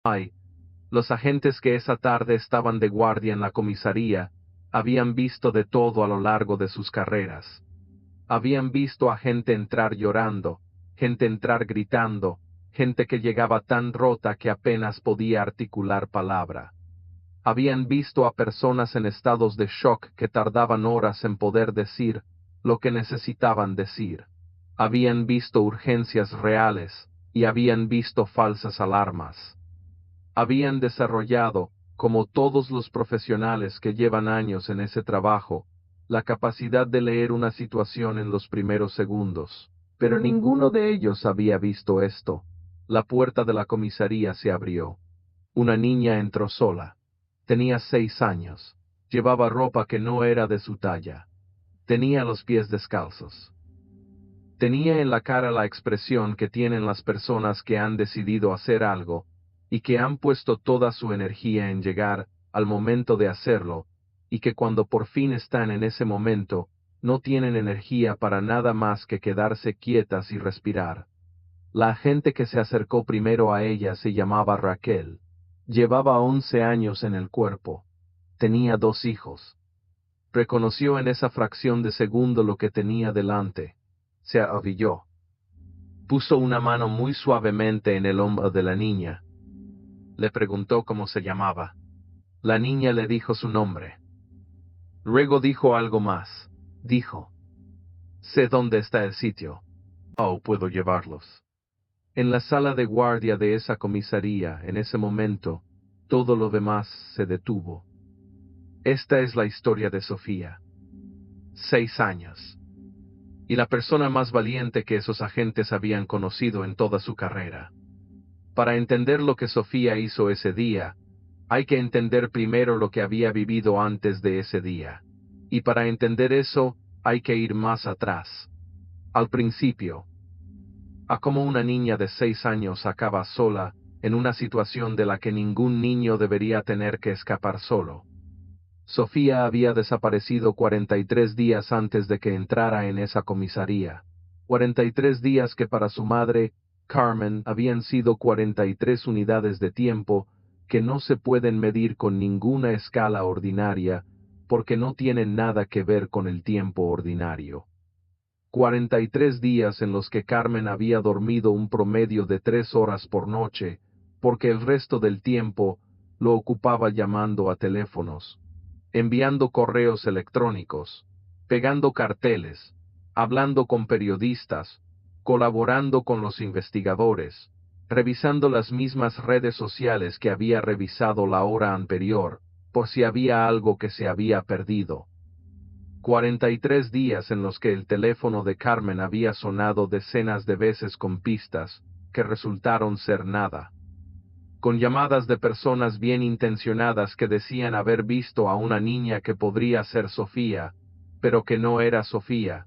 Ay, los agentes que esa tarde estaban de guardia en la comisaría, habían visto de todo a lo largo de sus carreras. Habían visto a gente entrar llorando, gente entrar gritando, gente que llegaba tan rota que apenas podía articular palabra. Habían visto a personas en estados de shock que tardaban horas en poder decir lo que necesitaban decir. Habían visto urgencias reales, y habían visto falsas alarmas. Habían desarrollado, como todos los profesionales que llevan años en ese trabajo, la capacidad de leer una situación en los primeros segundos. Pero ninguno de ellos había visto esto. La puerta de la comisaría se abrió. Una niña entró sola. Tenía 6 años. Llevaba ropa que no era de su talla. Tenía los pies descalzos. Tenía en la cara la expresión que tienen las personas que han decidido hacer algo, y que han puesto toda su energía en llegar al momento de hacerlo, y que cuando por fin están en ese momento, no tienen energía para nada más que quedarse quietas y respirar. La agente que se acercó primero a ella se llamaba Raquel. Llevaba 11 años en el cuerpo. Tenía 2 hijos. Reconoció en esa fracción de segundo lo que tenía delante. Se arrodilló. Puso una mano muy suavemente en el hombro de la niña. Le preguntó cómo se llamaba. La niña le dijo su nombre. Luego dijo algo más. Dijo: sé dónde está el sitio. Oh, puedo llevarlos. En la sala de guardia de esa comisaría, en ese momento, todo lo demás se detuvo. Esta es la historia de Sofía. 6 años. Y la persona más valiente que esos agentes habían conocido en toda su carrera. Para entender lo que Sofía hizo ese día, hay que entender primero lo que había vivido antes de ese día. Y para entender eso, hay que ir más atrás. Al principio. A cómo una niña de 6 años acaba sola, en una situación de la que ningún niño debería tener que escapar solo. Sofía había desaparecido 43 días antes de que entrara en esa comisaría. 43 días que para su madre, Carmen, habían sido 43 unidades de tiempo que no se pueden medir con ninguna escala ordinaria, porque no tienen nada que ver con el tiempo ordinario. 43 días en los que Carmen había dormido un promedio de 3 horas por noche, porque el resto del tiempo lo ocupaba llamando a teléfonos, enviando correos electrónicos, pegando carteles, hablando con periodistas, colaborando con los investigadores, revisando las mismas redes sociales que había revisado la hora anterior, por si había algo que se había perdido. 43 días en los que el teléfono de Carmen había sonado decenas de veces con pistas, que resultaron ser nada. Con llamadas de personas bien intencionadas que decían haber visto a una niña que podría ser Sofía, pero que no era Sofía.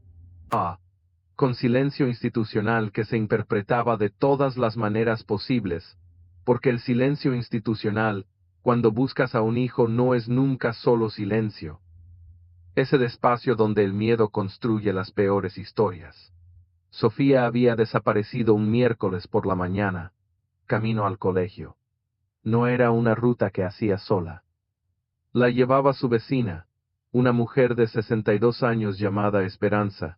Con silencio institucional que se interpretaba de todas las maneras posibles, porque el silencio institucional, cuando buscas a un hijo, no es nunca solo silencio. Ese despacio donde el miedo construye las peores historias. Sofía había desaparecido un miércoles por la mañana, camino al colegio. No era una ruta que hacía sola. La llevaba su vecina, una mujer de 62 años llamada Esperanza,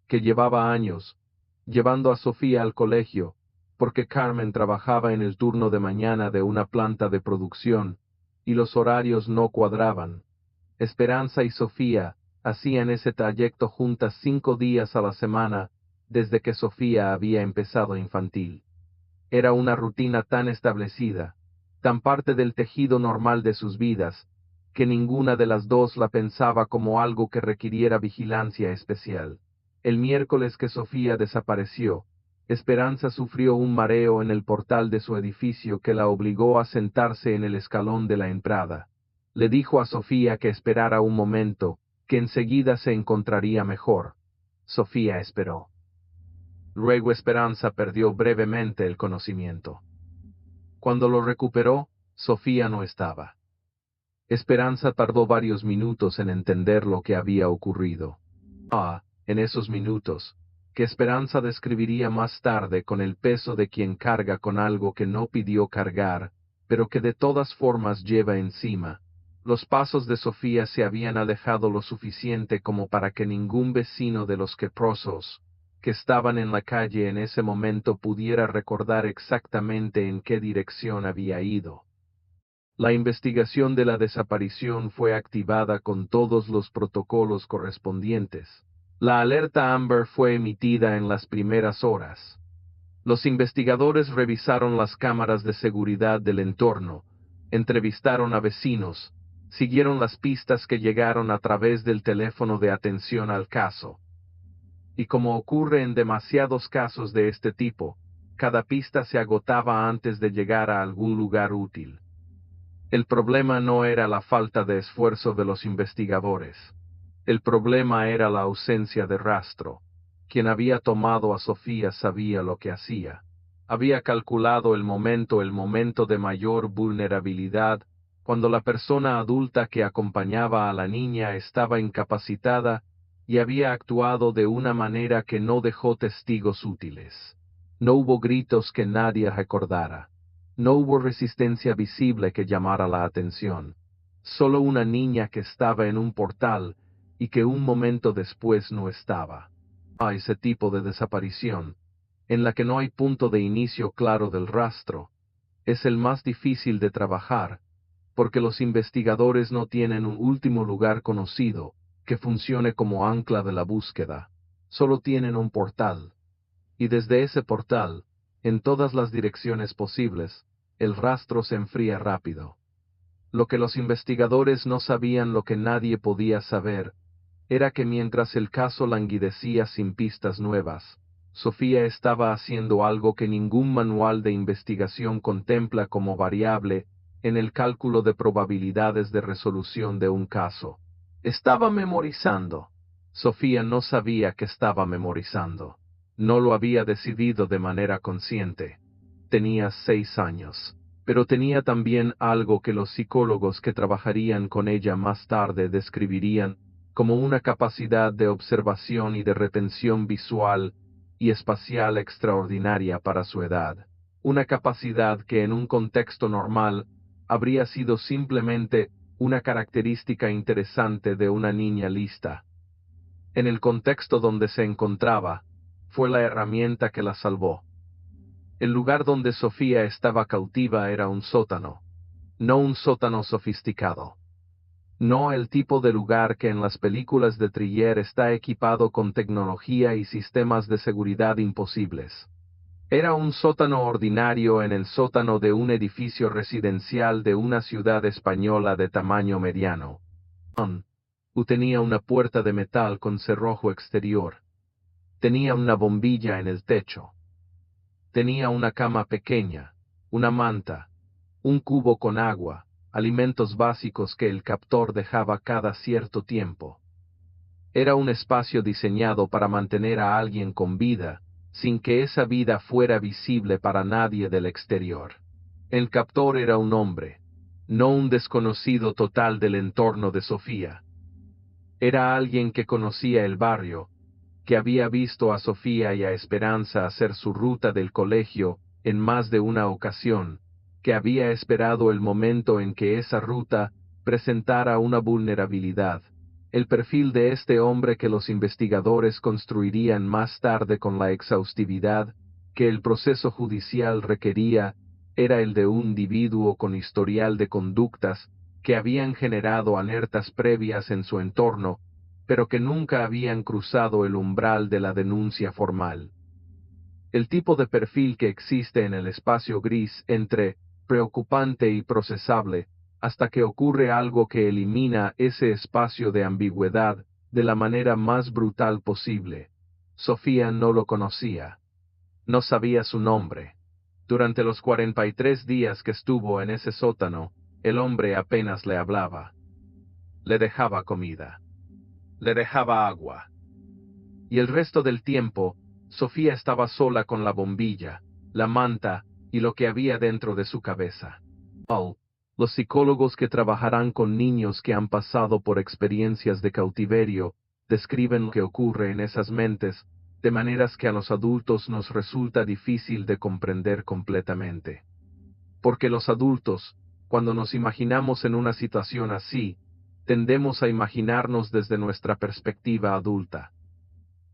que llevaba años llevando a Sofía al colegio, porque Carmen trabajaba en el turno de mañana de una planta de producción, y los horarios no cuadraban. Esperanza y Sofía hacían ese trayecto juntas 5 días a la semana, desde que Sofía había empezado infantil. Era una rutina tan establecida, tan parte del tejido normal de sus vidas, que ninguna de las dos la pensaba como algo que requiriera vigilancia especial. El miércoles que Sofía desapareció, Esperanza sufrió un mareo en el portal de su edificio que la obligó a sentarse en el escalón de la entrada. Le dijo a Sofía que esperara un momento, que enseguida se encontraría mejor. Sofía esperó. Luego Esperanza perdió brevemente el conocimiento. Cuando lo recuperó, Sofía no estaba. Esperanza tardó varios minutos en entender lo que había ocurrido. En esos minutos, que Esperanza describiría más tarde con el peso de quien carga con algo que no pidió cargar, pero que de todas formas lleva encima. Los pasos de Sofía se habían alejado lo suficiente como para que ningún vecino de los leprosos que estaban en la calle en ese momento pudiera recordar exactamente en qué dirección había ido. La investigación de la desaparición fue activada con todos los protocolos correspondientes. La alerta Amber fue emitida en las primeras horas. Los investigadores revisaron las cámaras de seguridad del entorno, entrevistaron a vecinos, siguieron las pistas que llegaron a través del teléfono de atención al caso. Y como ocurre en demasiados casos de este tipo, cada pista se agotaba antes de llegar a algún lugar útil. El problema no era la falta de esfuerzo de los investigadores. El problema era la ausencia de rastro. Quien había tomado a Sofía sabía lo que hacía. Había calculado el momento de mayor vulnerabilidad, cuando la persona adulta que acompañaba a la niña estaba incapacitada, y había actuado de una manera que no dejó testigos útiles. No hubo gritos que nadie recordara. No hubo resistencia visible que llamara la atención. Solo una niña que estaba en un portal, y que un momento después no estaba. A ese tipo de desaparición, en la que no hay punto de inicio claro del rastro, es el más difícil de trabajar, porque los investigadores no tienen un último lugar conocido que funcione como ancla de la búsqueda. Solo tienen un portal. Y desde ese portal, en todas las direcciones posibles, el rastro se enfría rápido. Lo que los investigadores no sabían, lo que nadie podía saber, era que mientras el caso languidecía sin pistas nuevas, Sofía estaba haciendo algo que ningún manual de investigación contempla como variable en el cálculo de probabilidades de resolución de un caso. Estaba memorizando. Sofía no sabía que estaba memorizando. No lo había decidido de manera consciente. Tenía 6 años. Pero tenía también algo que los psicólogos que trabajarían con ella más tarde describirían como una capacidad de observación y de retención visual y espacial extraordinaria para su edad. Una capacidad que en un contexto normal habría sido simplemente una característica interesante de una niña lista. En el contexto donde se encontraba, fue la herramienta que la salvó. El lugar donde Sofía estaba cautiva era un sótano. No un sótano sofisticado. No el tipo de lugar que en las películas de thriller está equipado con tecnología y sistemas de seguridad imposibles. Era un sótano ordinario en el sótano de un edificio residencial de una ciudad española de tamaño mediano. Tenía una puerta de metal con cerrojo exterior. Tenía una bombilla en el techo. Tenía una cama pequeña, una manta, un cubo con agua, alimentos básicos que el captor dejaba cada cierto tiempo. Era un espacio diseñado para mantener a alguien con vida, sin que esa vida fuera visible para nadie del exterior. El captor era un hombre, no un desconocido total del entorno de Sofía. Era alguien que conocía el barrio, que había visto a Sofía y a Esperanza hacer su ruta del colegio en más de una ocasión, que había esperado el momento en que esa ruta presentara una vulnerabilidad. El perfil de este hombre que los investigadores construirían más tarde con la exhaustividad que el proceso judicial requería, era el de un individuo con historial de conductas que habían generado alertas previas en su entorno, pero que nunca habían cruzado el umbral de la denuncia formal. El tipo de perfil que existe en el espacio gris entre preocupante y procesable, hasta que ocurre algo que elimina ese espacio de ambigüedad de la manera más brutal posible. Sofía no lo conocía. No sabía su nombre. Durante los 43 días que estuvo en ese sótano, el hombre apenas le hablaba. Le dejaba comida. Le dejaba agua. Y el resto del tiempo, Sofía estaba sola con la bombilla, la manta, y lo que había dentro de su cabeza. Los psicólogos que trabajarán con niños que han pasado por experiencias de cautiverio, describen lo que ocurre en esas mentes, de maneras que a los adultos nos resulta difícil de comprender completamente. Porque los adultos, cuando nos imaginamos en una situación así, tendemos a imaginarnos desde nuestra perspectiva adulta.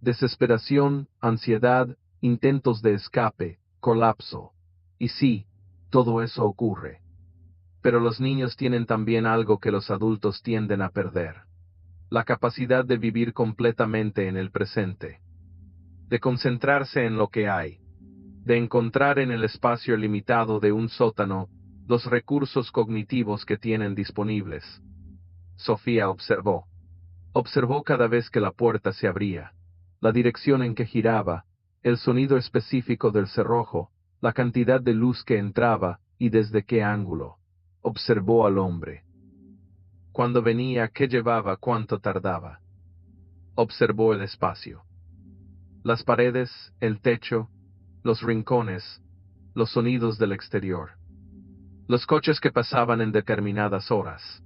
Desesperación, ansiedad, intentos de escape, colapso. Y sí, todo eso ocurre. Pero los niños tienen también algo que los adultos tienden a perder. La capacidad de vivir completamente en el presente. De concentrarse en lo que hay. De encontrar en el espacio limitado de un sótano los recursos cognitivos que tienen disponibles. Sofía observó. Observó cada vez que la puerta se abría, la dirección en que giraba, el sonido específico del cerrojo, la cantidad de luz que entraba y desde qué ángulo. Observó al hombre. Cuando venía, qué llevaba, cuánto tardaba. Observó el espacio. Las paredes, el techo, los rincones, los sonidos del exterior. Los coches que pasaban en determinadas horas.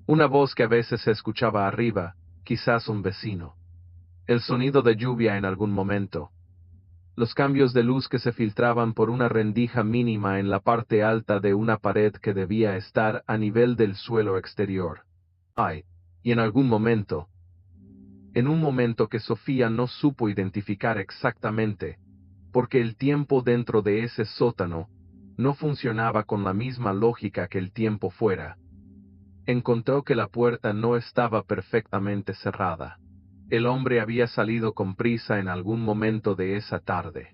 Una voz que a veces se escuchaba arriba, quizás un vecino. El sonido de lluvia en algún momento. Los cambios de luz que se filtraban por una rendija mínima en la parte alta de una pared que debía estar a nivel del suelo exterior. Ay, y en algún momento. En un momento que Sofía no supo identificar exactamente, porque el tiempo dentro de ese sótano no funcionaba con la misma lógica que el tiempo fuera. Encontró que la puerta no estaba perfectamente cerrada. El hombre había salido con prisa en algún momento de esa tarde.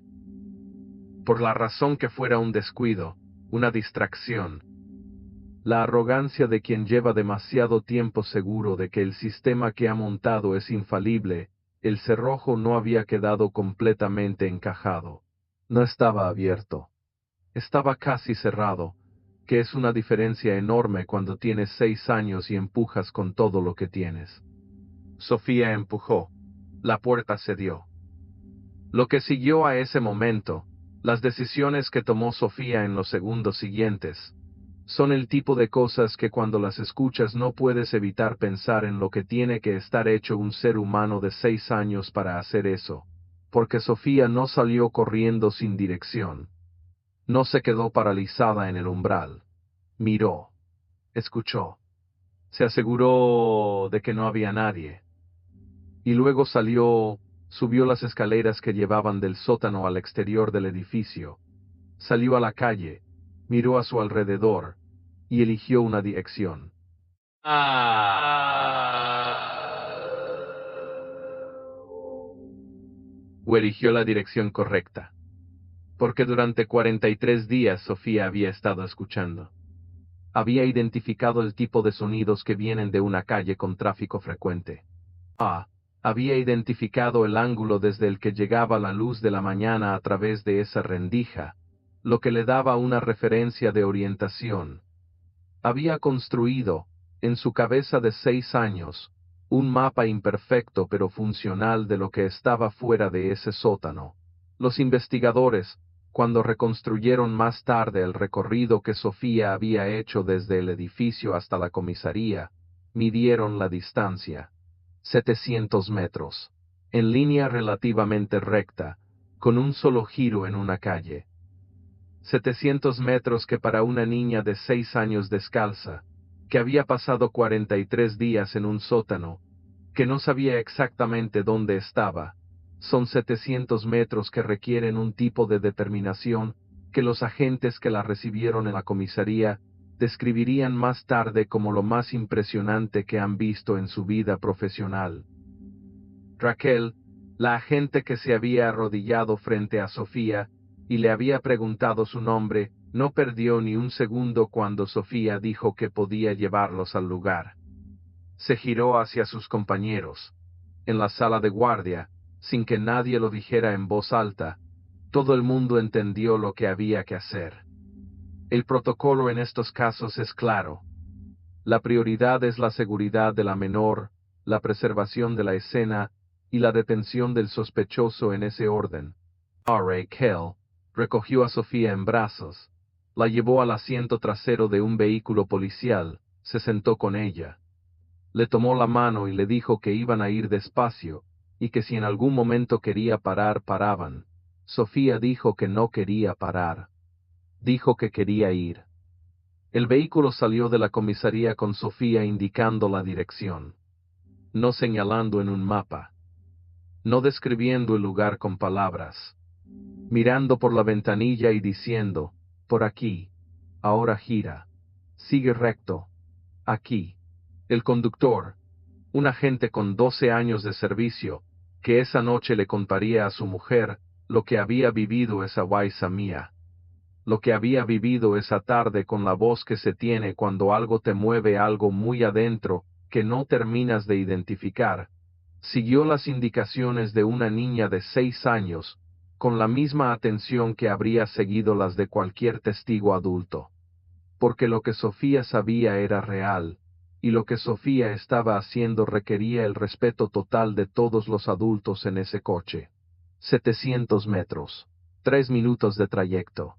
Por la razón que fuera un descuido, una distracción. La arrogancia de quien lleva demasiado tiempo seguro de que el sistema que ha montado es infalible, el cerrojo no había quedado completamente encajado. No estaba abierto. Estaba casi cerrado, que es una diferencia enorme cuando tienes 6 años y empujas con todo lo que tienes. Sofía empujó. La puerta cedió. Lo que siguió a ese momento, las decisiones que tomó Sofía en los segundos siguientes, son el tipo de cosas que cuando las escuchas no puedes evitar pensar en lo que tiene que estar hecho un ser humano de 6 años para hacer eso, porque Sofía no salió corriendo sin dirección. No se quedó paralizada en el umbral. Miró. Escuchó. Se aseguró de que no había nadie. Y luego salió, subió las escaleras que llevaban del sótano al exterior del edificio. Salió a la calle, miró a su alrededor, y eligió una dirección. O eligió la dirección correcta. Porque durante 43 días Sofía había estado escuchando. Había identificado el tipo de sonidos que vienen de una calle con tráfico frecuente. Había identificado el ángulo desde el que llegaba la luz de la mañana a través de esa rendija, lo que le daba una referencia de orientación. Había construido, en su cabeza de 6 años, un mapa imperfecto pero funcional de lo que estaba fuera de ese sótano. Los investigadores, cuando reconstruyeron más tarde el recorrido que Sofía había hecho desde el edificio hasta la comisaría, midieron la distancia. 700 metros. En línea relativamente recta, con un solo giro en una calle. 700 metros que para una niña de 6 años descalza, que había pasado 43 días en un sótano, que no sabía exactamente dónde estaba, son 700 metros que requieren un tipo de determinación que los agentes que la recibieron en la comisaría describirían más tarde como lo más impresionante que han visto en su vida profesional. Raquel, la agente que se había arrodillado frente a Sofía y le había preguntado su nombre, no perdió ni un segundo cuando Sofía dijo que podía llevarlos al lugar. Se giró hacia sus compañeros. En la sala de guardia, sin que nadie lo dijera en voz alta, todo el mundo entendió lo que había que hacer. El protocolo en estos casos es claro. La prioridad es la seguridad de la menor, la preservación de la escena y la detención del sospechoso en ese orden. Raquel recogió a Sofía en brazos, la llevó al asiento trasero de un vehículo policial, se sentó con ella. Le tomó la mano y le dijo que iban a ir despacio, y que si en algún momento quería parar, paraban. Sofía dijo que no quería parar. Dijo que quería ir. El vehículo salió de la comisaría con Sofía indicando la dirección. No señalando en un mapa. No describiendo el lugar con palabras. Mirando por la ventanilla y diciendo, por aquí. Ahora gira. Sigue recto. Aquí. El conductor, un agente con 12 años de servicio, que esa noche le contaría a su mujer lo que había vivido esa guaisa mía. Lo que había vivido esa tarde con la voz que se tiene cuando algo te mueve algo muy adentro, que no terminas de identificar. Siguió las indicaciones de una niña de 6 años, con la misma atención que habría seguido las de cualquier testigo adulto. Porque lo que Sofía sabía era real, y lo que Sofía estaba haciendo requería el respeto total de todos los adultos en ese coche. 700 metros. 3 minutos de trayecto.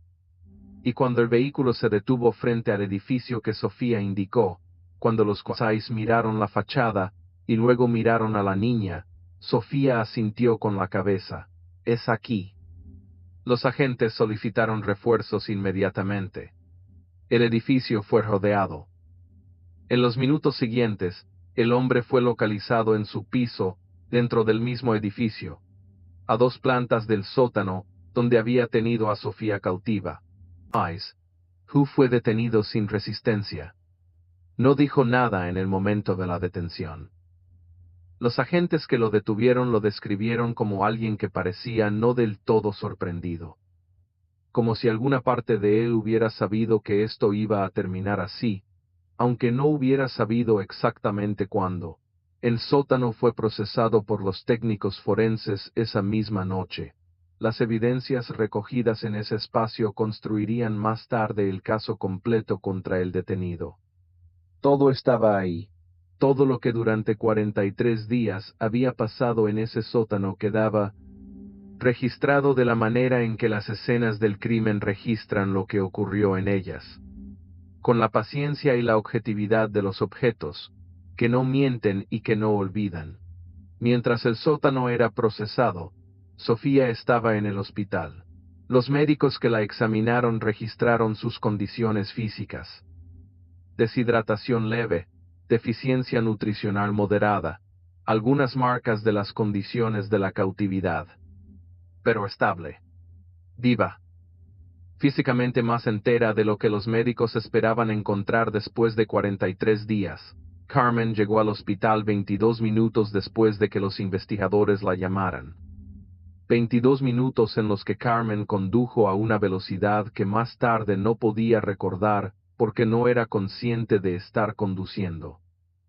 Y cuando el vehículo se detuvo frente al edificio que Sofía indicó, cuando los cosáis miraron la fachada, y luego miraron a la niña, Sofía asintió con la cabeza. Es aquí. Los agentes solicitaron refuerzos inmediatamente. El edificio fue rodeado. En los minutos siguientes, el hombre fue localizado en su piso, dentro del mismo edificio, a 2 plantas del sótano, donde había tenido a Sofía cautiva. Hu fue detenido sin resistencia. No dijo nada en el momento de la detención. Los agentes que lo detuvieron lo describieron como alguien que parecía no del todo sorprendido. Como si alguna parte de él hubiera sabido que esto iba a terminar así, aunque no hubiera sabido exactamente cuándo. El sótano fue procesado por los técnicos forenses esa misma noche. Las evidencias recogidas en ese espacio construirían más tarde el caso completo contra el detenido. Todo estaba ahí. Todo lo que durante 43 días había pasado en ese sótano quedaba registrado de la manera en que las escenas del crimen registran lo que ocurrió en ellas. Con la paciencia y la objetividad de los objetos, que no mienten y que no olvidan. Mientras el sótano era procesado, Sofía estaba en el hospital. Los médicos que la examinaron registraron sus condiciones físicas. Deshidratación leve, deficiencia nutricional moderada, algunas marcas de las condiciones de la cautividad. Pero estable. Viva. Físicamente más entera de lo que los médicos esperaban encontrar después de 43 días. Carmen llegó al hospital 22 minutos después de que los investigadores la llamaran. 22 minutos en los que Carmen condujo a una velocidad que más tarde no podía recordar porque no era consciente de estar conduciendo.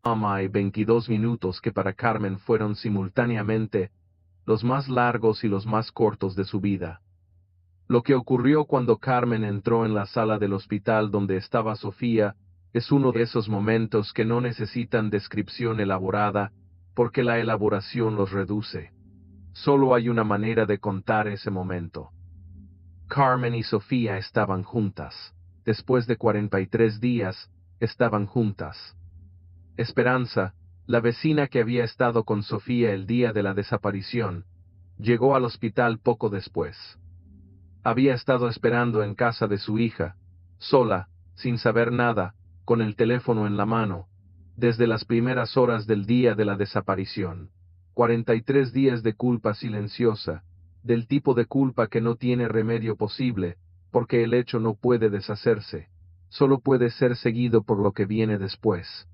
Y 22 minutos que para Carmen fueron simultáneamente los más largos y los más cortos de su vida. Lo que ocurrió cuando Carmen entró en la sala del hospital donde estaba Sofía es uno de esos momentos que no necesitan descripción elaborada, porque la elaboración los reduce. Solo hay una manera de contar ese momento. Carmen y Sofía estaban juntas. Después de 43 días, estaban juntas. Esperanza, la vecina que había estado con Sofía el día de la desaparición, llegó al hospital poco después. Había estado esperando en casa de su hija, sola, sin saber nada, con el teléfono en la mano, desde las primeras horas del día de la desaparición. 43 días de culpa silenciosa, del tipo de culpa que no tiene remedio posible, porque el hecho no puede deshacerse, solo puede ser seguido por lo que viene después.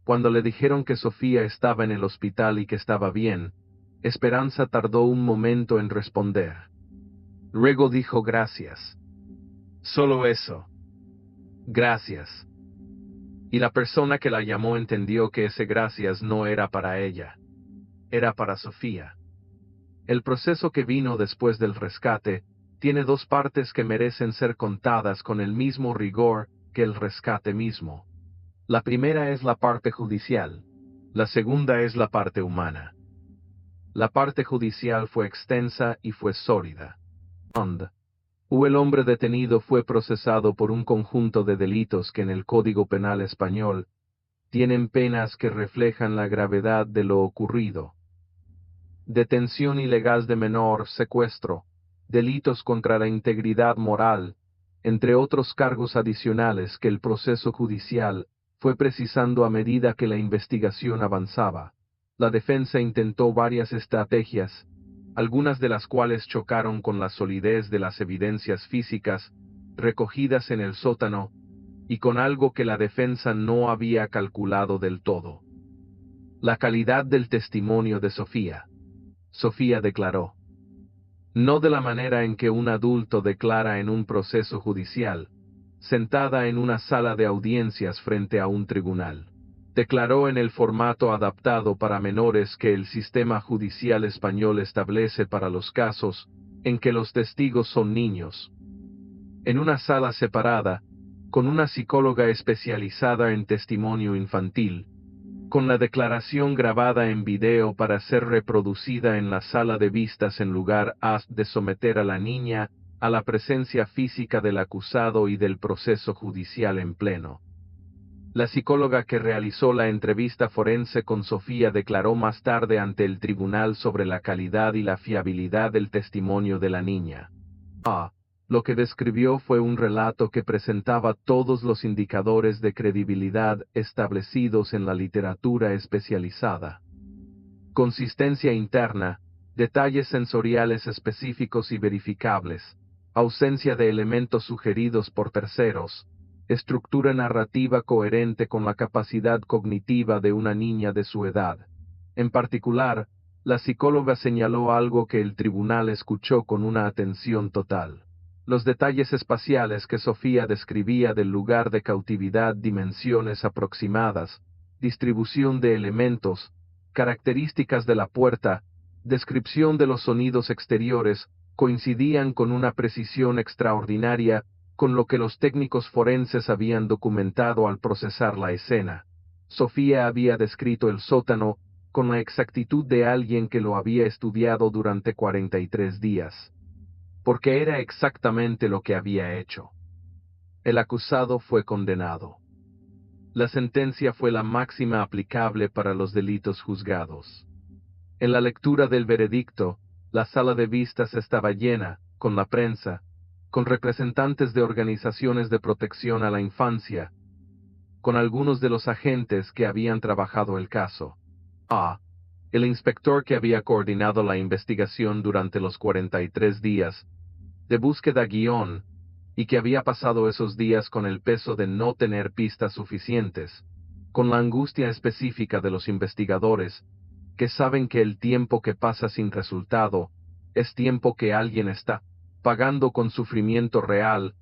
Cuando le dijeron que Sofía estaba en el hospital y que estaba bien, Esperanza tardó un momento en responder. Luego dijo gracias. Solo eso. Gracias. Y la persona que la llamó entendió que ese gracias no era para ella. Era para Sofía. El proceso que vino después del rescate tiene 2 partes que merecen ser contadas con el mismo rigor que el rescate mismo. La primera es la parte judicial. La segunda es la parte humana. La parte judicial fue extensa y fue sólida. El hombre detenido fue procesado por un conjunto de delitos que en el Código Penal español tienen penas que reflejan la gravedad de lo ocurrido. Detención ilegal de menor, secuestro, delitos contra la integridad moral, entre otros cargos adicionales que el proceso judicial fue precisando a medida que la investigación avanzaba. La defensa intentó varias estrategias, algunas de las cuales chocaron con la solidez de las evidencias físicas recogidas en el sótano, y con algo que la defensa no había calculado del todo: la calidad del testimonio de Sofía. Sofía declaró, no de la manera en que un adulto declara en un proceso judicial, sentada en una sala de audiencias frente a un tribunal. Declaró en el formato adaptado para menores que el sistema judicial español establece para los casos en que los testigos son niños. En una sala separada, con una psicóloga especializada en testimonio infantil, con la declaración grabada en video para ser reproducida en la sala de vistas en lugar de someter a la niña a la presencia física del acusado y del proceso judicial en pleno. La psicóloga que realizó la entrevista forense con Sofía declaró más tarde ante el tribunal sobre la calidad y la fiabilidad del testimonio de la niña. Lo que describió fue un relato que presentaba todos los indicadores de credibilidad establecidos en la literatura especializada. Consistencia interna, detalles sensoriales específicos y verificables, ausencia de elementos sugeridos por terceros, estructura narrativa coherente con la capacidad cognitiva de una niña de su edad. En particular, la psicóloga señaló algo que el tribunal escuchó con una atención total: los detalles espaciales que Sofía describía del lugar de cautividad, dimensiones aproximadas, distribución de elementos, características de la puerta, descripción de los sonidos exteriores, coincidían con una precisión extraordinaria con lo que los técnicos forenses habían documentado al procesar la escena. Sofía había descrito el sótano con la exactitud de alguien que lo había estudiado durante 43 días. Porque era exactamente lo que había hecho. El acusado fue condenado. La sentencia fue la máxima aplicable para los delitos juzgados. En la lectura del veredicto, la sala de vistas estaba llena, con la prensa, con representantes de organizaciones de protección a la infancia, con algunos de los agentes que habían trabajado el caso. El inspector que había coordinado la investigación durante los 43 días de búsqueda y que había pasado esos días con el peso de no tener pistas suficientes, con la angustia específica de los investigadores, que saben que el tiempo que pasa sin resultado es tiempo que alguien está pagando con sufrimiento real,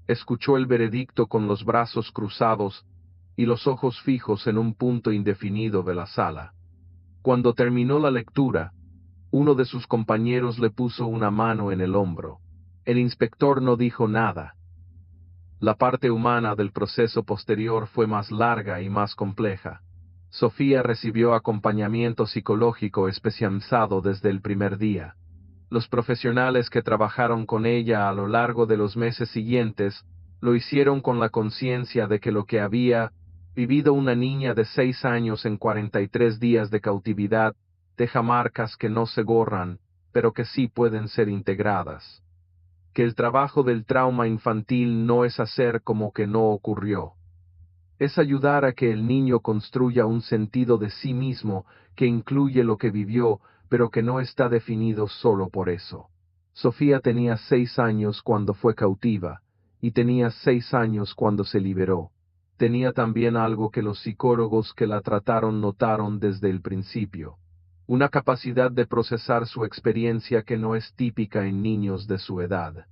escuchó el veredicto con los brazos cruzados y los ojos fijos en un punto indefinido de la sala. Cuando terminó la lectura, uno de sus compañeros le puso una mano en el hombro. El inspector no dijo nada. La parte humana del proceso posterior fue más larga y más compleja. Sofía recibió acompañamiento psicológico especializado desde el primer día. Los profesionales que trabajaron con ella a lo largo de los meses siguientes lo hicieron con la conciencia de que lo que había vivido una niña de 6 años en 43 días de cautividad deja marcas que no se borran, pero que sí pueden ser integradas. Que el trabajo del trauma infantil no es hacer como que no ocurrió. Es ayudar a que el niño construya un sentido de sí mismo que incluye lo que vivió, pero que no está definido solo por eso. Sofía tenía 6 años cuando fue cautiva, y tenía 6 años cuando se liberó. Tenía también algo que los psicólogos que la trataron notaron desde el principio: una capacidad de procesar su experiencia que no es típica en niños de su edad.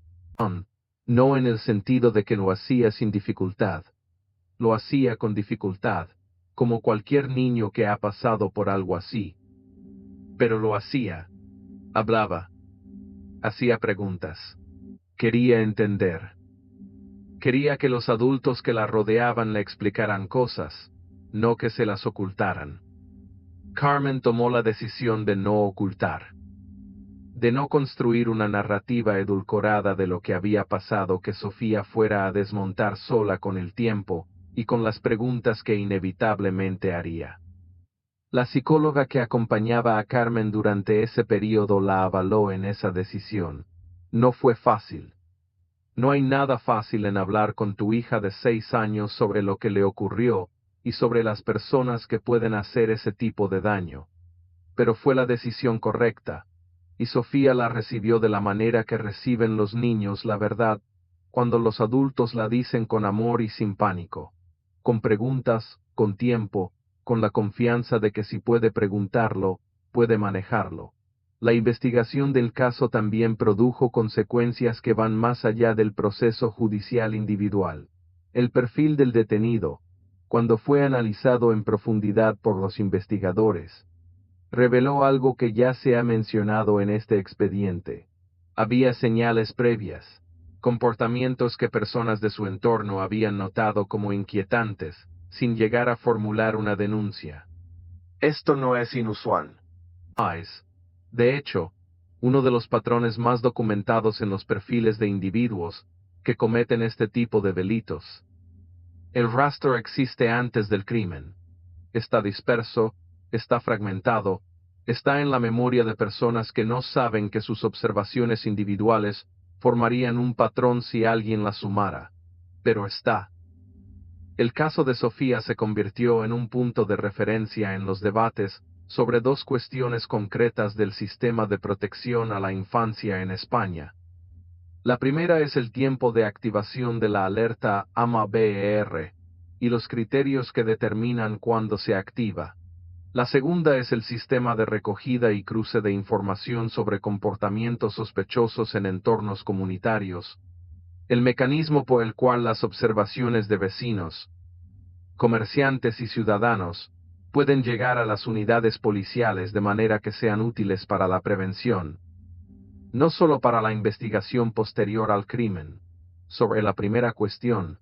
No en el sentido de que lo hacía sin dificultad. Lo hacía con dificultad, como cualquier niño que ha pasado por algo así. Pero lo hacía. Hablaba. Hacía preguntas. Quería entender. Quería que los adultos que la rodeaban le explicaran cosas, no que se las ocultaran. Carmen tomó la decisión de no ocultar. De no construir una narrativa edulcorada de lo que había pasado que Sofía fuera a desmontar sola con el tiempo, y con las preguntas que inevitablemente haría. La psicóloga que acompañaba a Carmen durante ese periodo la avaló en esa decisión. No fue fácil. No hay nada fácil en hablar con tu hija de 6 años sobre lo que le ocurrió y sobre las personas que pueden hacer ese tipo de daño. Pero fue la decisión correcta, y Sofía la recibió de la manera que reciben los niños la verdad, cuando los adultos la dicen con amor y sin pánico, con preguntas, con tiempo, con la confianza de que si puede preguntarlo, puede manejarlo. La investigación del caso también produjo consecuencias que van más allá del proceso judicial individual. El perfil del detenido, cuando fue analizado en profundidad por los investigadores, reveló algo que ya se ha mencionado en este expediente. Había señales previas, comportamientos que personas de su entorno habían notado como inquietantes, sin llegar a formular una denuncia. Esto no es inusual. De hecho, uno de los patrones más documentados en los perfiles de individuos que cometen este tipo de delitos. El rastro existe antes del crimen. Está disperso, está fragmentado, está en la memoria de personas que no saben que sus observaciones individuales formarían un patrón si alguien las sumara. Pero está. El caso de Sofía se convirtió en un punto de referencia en los debates sobre dos cuestiones concretas del sistema de protección a la infancia en España. La primera es el tiempo de activación de la alerta AMA-BER y los criterios que determinan cuándo se activa. La segunda es el sistema de recogida y cruce de información sobre comportamientos sospechosos en entornos comunitarios, el mecanismo por el cual las observaciones de vecinos, comerciantes y ciudadanos pueden llegar a las unidades policiales de manera que sean útiles para la prevención, no solo para la investigación posterior al crimen. Sobre la primera cuestión,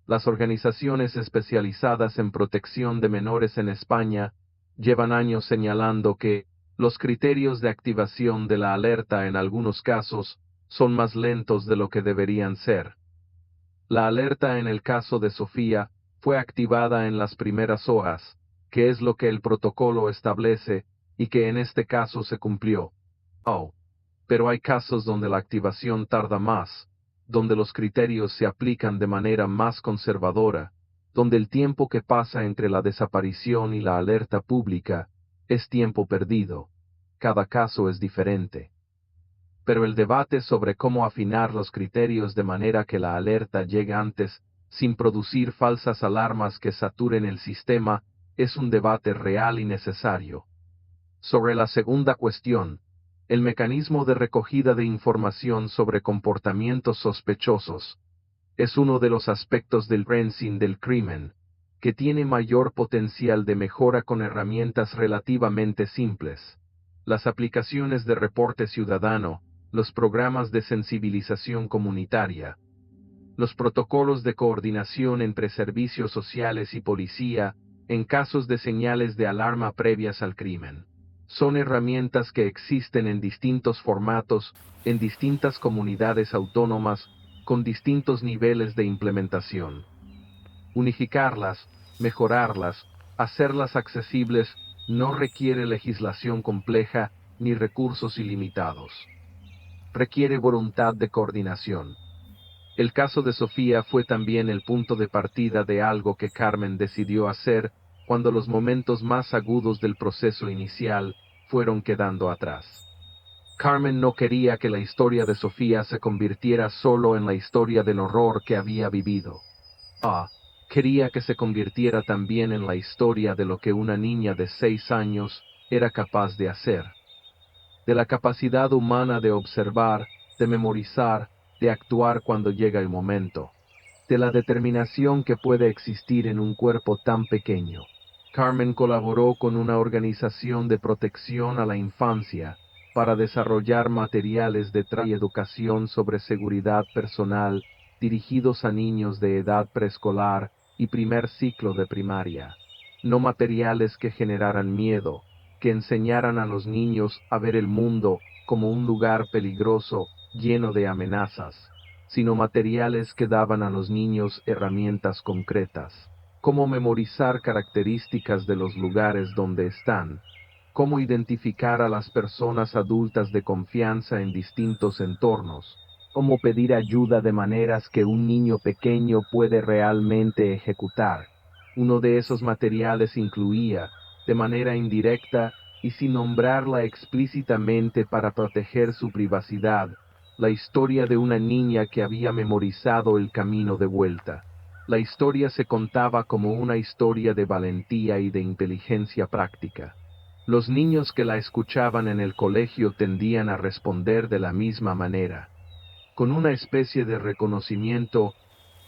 las organizaciones especializadas en protección de menores en España llevan años señalando que los criterios de activación de la alerta en algunos casos son más lentos de lo que deberían ser. La alerta en el caso de Sofía fue activada en las primeras horas, que es lo que el protocolo establece, y que en este caso se cumplió. Pero hay casos donde la activación tarda más, donde los criterios se aplican de manera más conservadora, donde el tiempo que pasa entre la desaparición y la alerta pública es tiempo perdido. Cada caso es diferente. Pero el debate sobre cómo afinar los criterios de manera que la alerta llegue antes, sin producir falsas alarmas que saturen el sistema, es un debate real y necesario. Sobre la segunda cuestión, el mecanismo de recogida de información sobre comportamientos sospechosos es uno de los aspectos del forense del crimen, que tiene mayor potencial de mejora con herramientas relativamente simples. Las aplicaciones de reporte ciudadano, los programas de sensibilización comunitaria, los protocolos de coordinación entre servicios sociales y policía, en casos de señales de alarma previas al crimen. Son herramientas que existen en distintos formatos, en distintas comunidades autónomas, con distintos niveles de implementación. Unificarlas, mejorarlas, hacerlas accesibles, no requiere legislación compleja ni recursos ilimitados. Requiere voluntad de coordinación. El caso de Sofía fue también el punto de partida de algo que Carmen decidió hacer cuando los momentos más agudos del proceso inicial fueron quedando atrás. Carmen no quería que la historia de Sofía se convirtiera solo en la historia del horror que había vivido. Quería que se convirtiera también en la historia de lo que una niña de 6 años era capaz de hacer. De la capacidad humana de observar, de memorizar, de actuar cuando llega el momento. De la determinación que puede existir en un cuerpo tan pequeño. Carmen colaboró con una organización de protección a la infancia para desarrollar materiales de educación sobre seguridad personal dirigidos a niños de edad preescolar y primer ciclo de primaria. No materiales que generaran miedo, que enseñaran a los niños a ver el mundo como un lugar peligroso, lleno de amenazas, sino materiales que daban a los niños herramientas concretas. Cómo memorizar características de los lugares donde están, cómo identificar a las personas adultas de confianza en distintos entornos, cómo pedir ayuda de maneras que un niño pequeño puede realmente ejecutar. Uno de esos materiales incluía, de manera indirecta y sin nombrarla explícitamente para proteger su privacidad, la historia de una niña que había memorizado el camino de vuelta. La historia se contaba como una historia de valentía y de inteligencia práctica. Los niños que la escuchaban en el colegio tendían a responder de la misma manera, con una especie de reconocimiento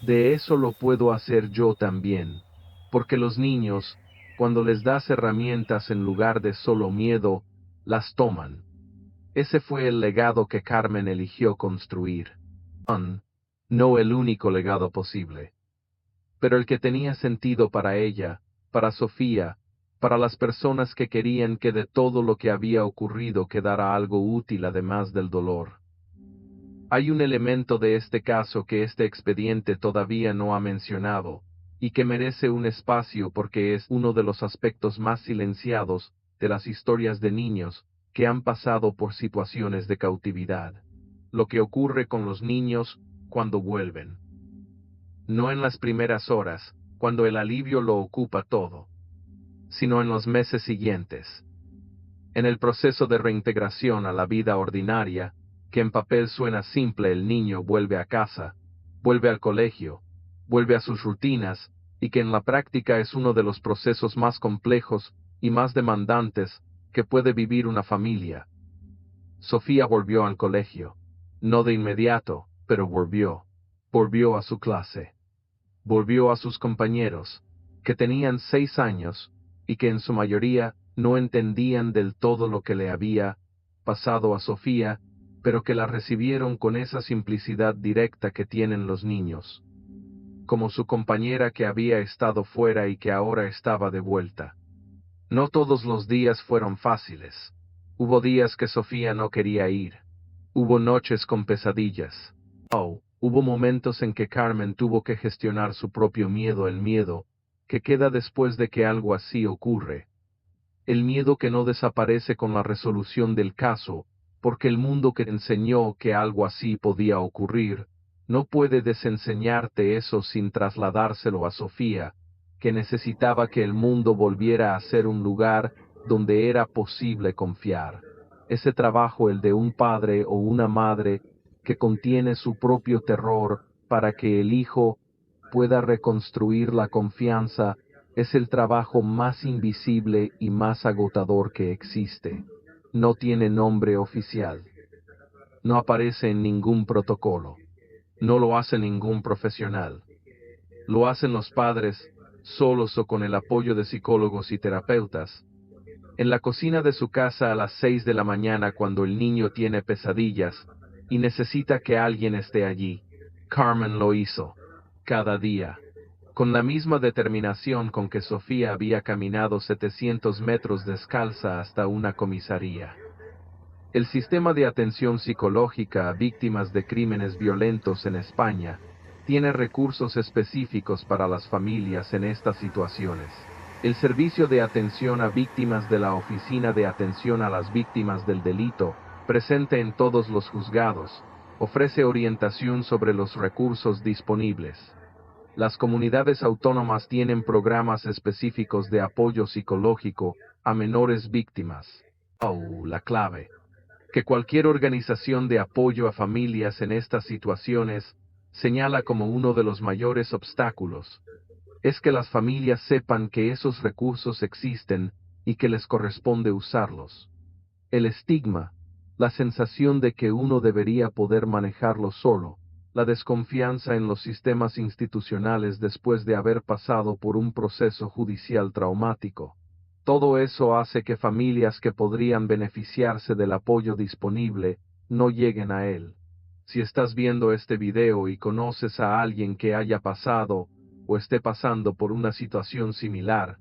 de eso lo puedo hacer yo también, porque los niños, cuando les das herramientas en lugar de solo miedo, las toman. Ese fue el legado que Carmen eligió construir. No el único legado posible, pero el que tenía sentido para ella, para Sofía, para las personas que querían que de todo lo que había ocurrido quedara algo útil además del dolor. Hay un elemento de este caso que este expediente todavía no ha mencionado, y que merece un espacio porque es uno de los aspectos más silenciados de las historias de niños que han pasado por situaciones de cautividad. Lo que ocurre con los niños cuando vuelven. No en las primeras horas, cuando el alivio lo ocupa todo, sino en los meses siguientes. En el proceso de reintegración a la vida ordinaria, que en papel suena simple, el niño vuelve a casa, vuelve al colegio, vuelve a sus rutinas, y que en la práctica es uno de los procesos más complejos y más demandantes que puede vivir una familia. Sofía volvió al colegio. No de inmediato, pero volvió. Volvió a su clase. Volvió a sus compañeros, que tenían 6 años, y que en su mayoría no entendían del todo lo que le había pasado a Sofía, pero que la recibieron con esa simplicidad directa que tienen los niños. Como su compañera que había estado fuera y que ahora estaba de vuelta. No todos los días fueron fáciles. Hubo días que Sofía no quería ir. Hubo noches con pesadillas. Hubo momentos en que Carmen tuvo que gestionar su propio miedo, el miedo que queda después de que algo así ocurre. El miedo que no desaparece con la resolución del caso, porque el mundo que te enseñó que algo así podía ocurrir, no puede desenseñarte eso sin trasladárselo a Sofía, que necesitaba que el mundo volviera a ser un lugar donde era posible confiar. Ese trabajo, el de un padre o una madre, que contiene su propio terror para que el hijo pueda reconstruir la confianza, es el trabajo más invisible y más agotador que existe. No tiene nombre oficial. No aparece en ningún protocolo. No lo hace ningún profesional. Lo hacen los padres, solos o con el apoyo de psicólogos y terapeutas. En la cocina de su casa a las 6 de la mañana cuando el niño tiene pesadillas y necesita que alguien esté allí. Carmen lo hizo. Cada día. Con la misma determinación con que Sofía había caminado 700 metros descalza hasta una comisaría. El sistema de atención psicológica a víctimas de crímenes violentos en España tiene recursos específicos para las familias en estas situaciones. El Servicio de Atención a Víctimas de la Oficina de Atención a las Víctimas del Delito, presente en todos los juzgados, ofrece orientación sobre los recursos disponibles. Las comunidades autónomas tienen programas específicos de apoyo psicológico a menores víctimas. La clave. Que cualquier organización de apoyo a familias en estas situaciones señala como uno de los mayores obstáculos, es que las familias sepan que esos recursos existen y que les corresponde usarlos. El estigma, la sensación de que uno debería poder manejarlo solo, la desconfianza en los sistemas institucionales después de haber pasado por un proceso judicial traumático. Todo eso hace que familias que podrían beneficiarse del apoyo disponible no lleguen a él. Si estás viendo este video y conoces a alguien que haya pasado o esté pasando por una situación similar,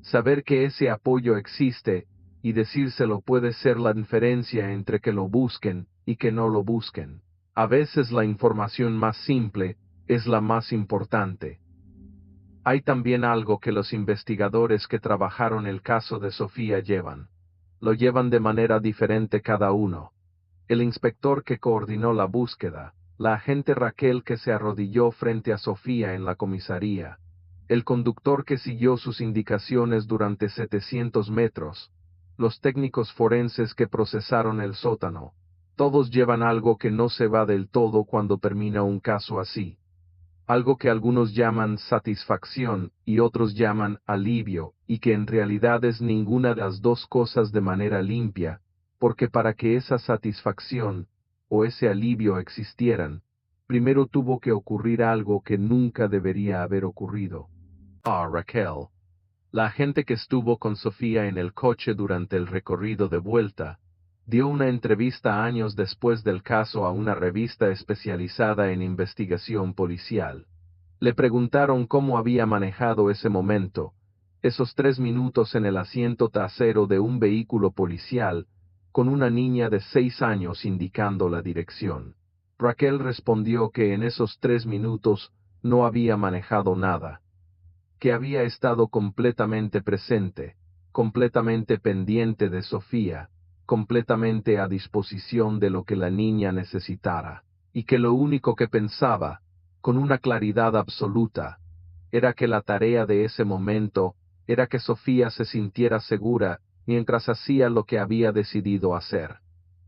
saber que ese apoyo existe y decírselo puede ser la diferencia entre que lo busquen y que no lo busquen. A veces la información más simple es la más importante. Hay también algo que los investigadores que trabajaron el caso de Sofía llevan. Lo llevan de manera diferente cada uno. El inspector que coordinó la búsqueda, la agente Raquel que se arrodilló frente a Sofía en la comisaría, el conductor que siguió sus indicaciones durante 700 metros, los técnicos forenses que procesaron el sótano, todos llevan algo que no se va del todo cuando termina un caso así. Algo que algunos llaman satisfacción y otros llaman alivio, y que en realidad es ninguna de las dos cosas de manera limpia, porque para que esa satisfacción o ese alivio existieran, primero tuvo que ocurrir algo que nunca debería haber ocurrido. Raquel, la agente que estuvo con Sofía en el coche durante el recorrido de vuelta, dio una entrevista años después del caso a una revista especializada en investigación policial. Le preguntaron cómo había manejado ese momento, esos 3 minutos en el asiento trasero de un vehículo policial, con una niña de 6 años indicando la dirección. Raquel respondió que en esos 3 minutos no había manejado nada, que había estado completamente presente, completamente pendiente de Sofía, completamente a disposición de lo que la niña necesitara, y que lo único que pensaba, con una claridad absoluta, era que la tarea de ese momento era que Sofía se sintiera segura mientras hacía lo que había decidido hacer.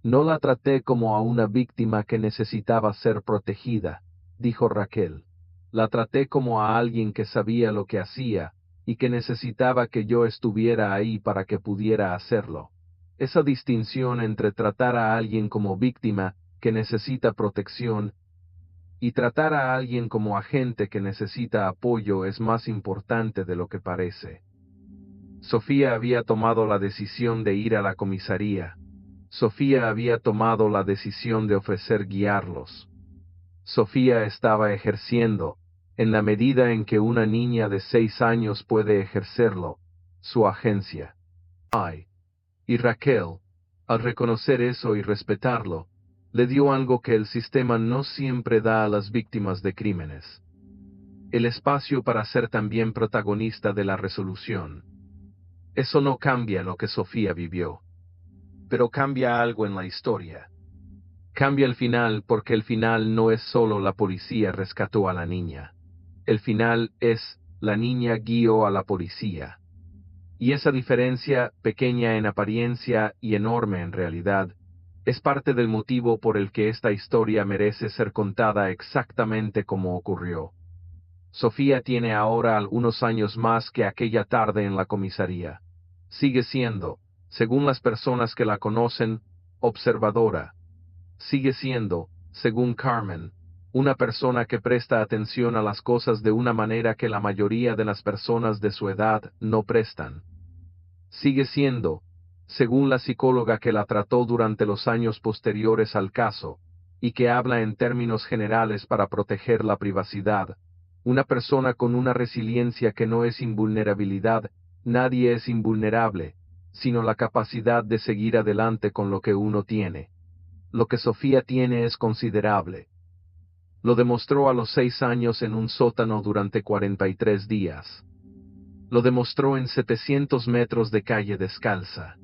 No la traté como a una víctima que necesitaba ser protegida, dijo Raquel. La traté como a alguien que sabía lo que hacía, y que necesitaba que yo estuviera ahí para que pudiera hacerlo. Esa distinción entre tratar a alguien como víctima que necesita protección y tratar a alguien como agente que necesita apoyo es más importante de lo que parece. Sofía había tomado la decisión de ir a la comisaría. Sofía había tomado la decisión de ofrecer guiarlos. Sofía estaba ejerciendo, en la medida en que una niña de 6 años puede ejercerlo, su agencia. Y Raquel, al reconocer eso y respetarlo, le dio algo que el sistema no siempre da a las víctimas de crímenes: el espacio para ser también protagonista de la resolución. Eso no cambia lo que Sofía vivió, pero cambia algo en la historia. Cambia el final porque el final no es solo la policía rescató a la niña. El final es, la niña guió a la policía. Y esa diferencia, pequeña en apariencia y enorme en realidad, es parte del motivo por el que esta historia merece ser contada exactamente como ocurrió. Sofía tiene ahora algunos años más que aquella tarde en la comisaría. Sigue siendo, según las personas que la conocen, observadora. Sigue siendo, según Carmen, una persona que presta atención a las cosas de una manera que la mayoría de las personas de su edad no prestan. Sigue siendo, según la psicóloga que la trató durante los años posteriores al caso, y que habla en términos generales para proteger la privacidad, una persona con una resiliencia que no es invulnerabilidad. Nadie es invulnerable, sino la capacidad de seguir adelante con lo que uno tiene. Lo que Sofía tiene es considerable. Lo demostró a los 6 años en un sótano durante 43 días. Lo demostró en 700 metros de calle descalza.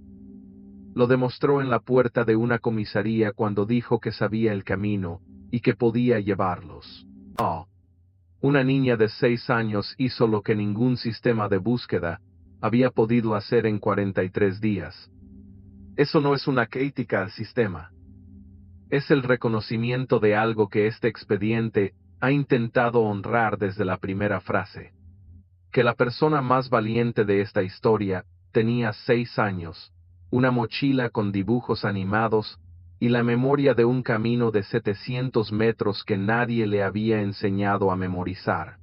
Lo demostró en la puerta de una comisaría cuando dijo que sabía el camino y que podía llevarlos. Una niña de 6 años hizo lo que ningún sistema de búsqueda había podido hacer en 43 días. Eso no es una crítica al sistema. Es el reconocimiento de algo que este expediente ha intentado honrar desde la primera frase. Que la persona más valiente de esta historia tenía 6 años, una mochila con dibujos animados y la memoria de un camino de 700 metros que nadie le había enseñado a memorizar.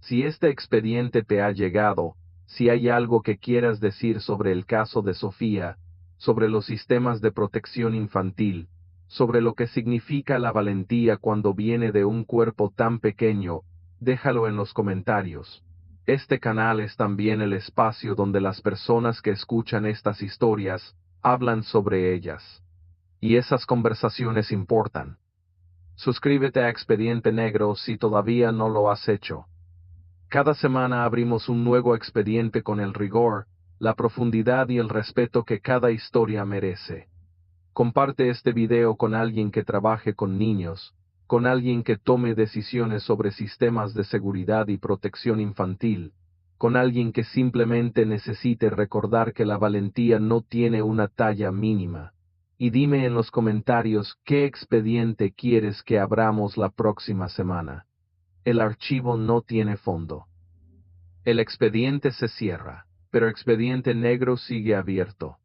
Si este expediente te ha llegado, si hay algo que quieras decir sobre el caso de Sofía, sobre los sistemas de protección infantil, sobre lo que significa la valentía cuando viene de un cuerpo tan pequeño, déjalo en los comentarios. Este canal es también el espacio donde las personas que escuchan estas historias hablan sobre ellas. Y esas conversaciones importan. Suscríbete a Expediente Negro si todavía no lo has hecho. Cada semana abrimos un nuevo expediente con el rigor, la profundidad y el respeto que cada historia merece. Comparte este video con alguien que trabaje con niños, con alguien que tome decisiones sobre sistemas de seguridad y protección infantil, con alguien que simplemente necesite recordar que la valentía no tiene una talla mínima. Y dime en los comentarios qué expediente quieres que abramos la próxima semana. El archivo no tiene fondo. El expediente se cierra, pero expediente negro sigue abierto.